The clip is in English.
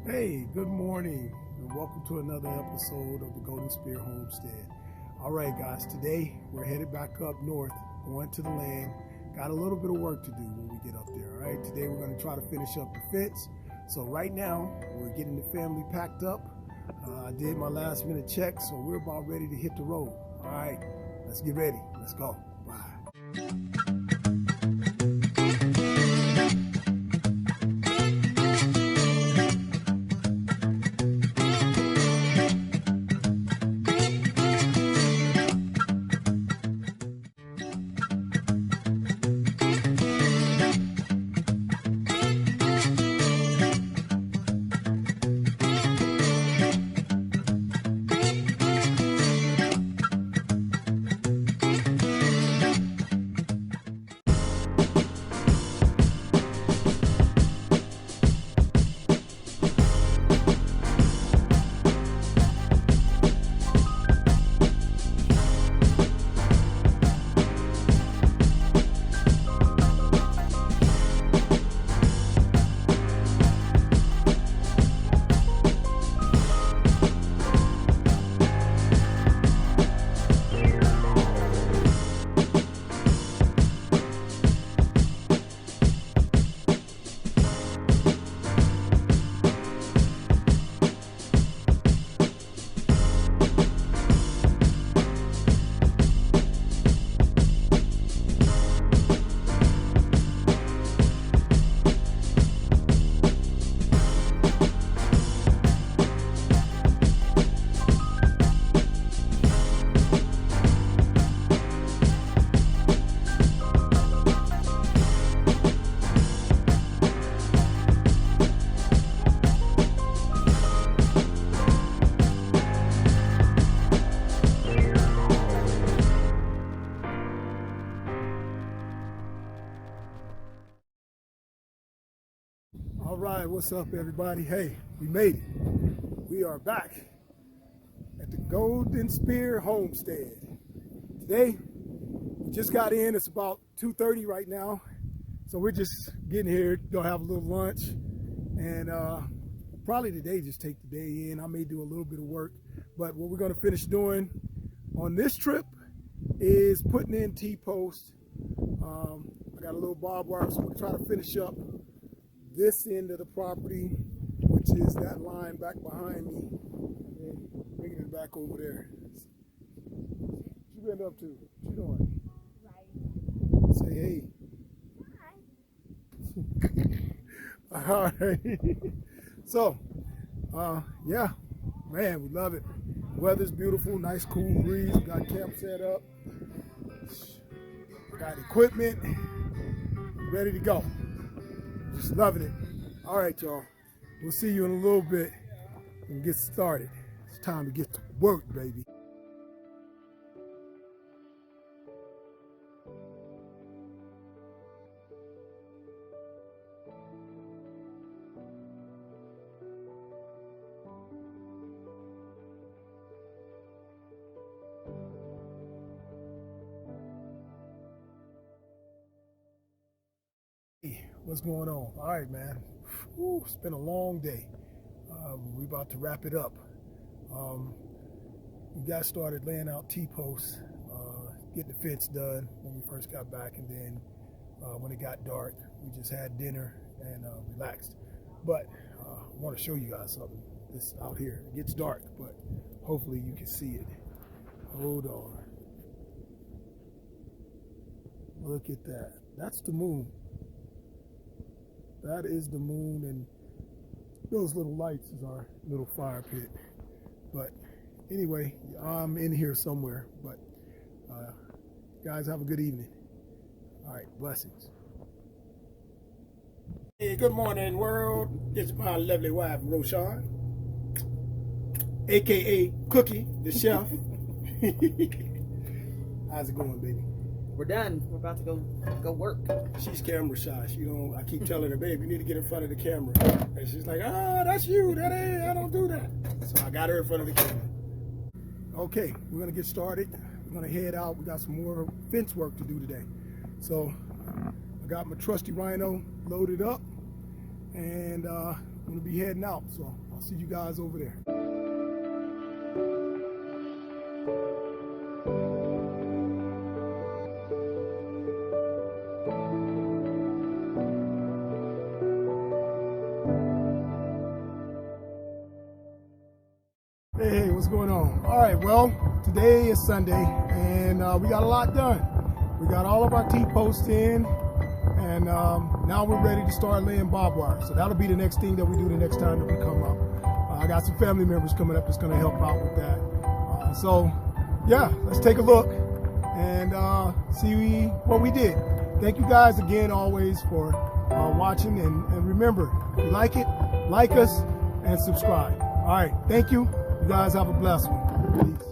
Hey, good morning, and welcome to another episode of the Golden Spear Homestead. All right, guys, today we're headed back up north, going to the land. Got a little bit of work to do when we get up there, all right? Today we're going to try to finish up the fence. So right now, we're getting the family packed up. I did my last minute check, so we're about ready to hit the road. All right, let's get ready. Let's go. Bye. All right, what's up, everybody? Hey, we made it. We are back at the Golden Spear Homestead. Today, we just got in. It's about 2:30 right now. So we're just getting here, gonna have a little lunch. And probably today, just take the day in. I may do a little bit of work. But what we're gonna finish doing on this trip is putting in T-posts. I got a little barbed wire, so we're gonna try to finish up this end of the property, which is that line back behind me, and then bringing it back over there. What you been up to? What you doing? Right. Say hey. Hi. All right. So, yeah, man, we love it. Weather's beautiful, nice cool breeze. We got camp set up. We got equipment ready to go. Just loving it. All right, y'all. We'll see you in a little bit and get started. It's time to get to work, baby. What's going on? All right, man. Whew, it's been a long day. We're about to wrap it up. We got started laying out T-posts, getting the fence done when we first got back, and then when it got dark, we just had dinner and relaxed. But I want to show you guys something. This out here. It gets dark, but hopefully you can see it. Hold on. Look at that. That's the moon. That is the moon, and those little lights is our little fire pit. But anyway, I'm in here somewhere. But guys, have a good evening. All right, blessings. Hey, good morning, world. This is my lovely wife, Roshan, aka Cookie, the chef. How's it going, baby? We're done. We're about to go work. She's camera shy. She don't. I keep telling her, babe, you need to get in front of the camera. And she's like, oh, that's you. That ain't. I don't do that. So I got her in front of the camera. Okay, we're gonna get started. We're gonna head out. We got some more fence work to do today. So I got my trusty Rhino loaded up, and we're going to be heading out. So I'll see you guys over there. Hey, what's going on? All right, well, today is Sunday, and we got a lot done. We got all of our T-posts in, and now we're ready to start laying barbed wire. So that'll be the next thing that we do the next time that we come up. I got some family members coming up that's going to help out with that. So, yeah, let's take a look and see what we did. Thank you guys again always for watching, and remember, if you like it, like us, and subscribe. All right, thank you. You guys have a blessed one. Peace.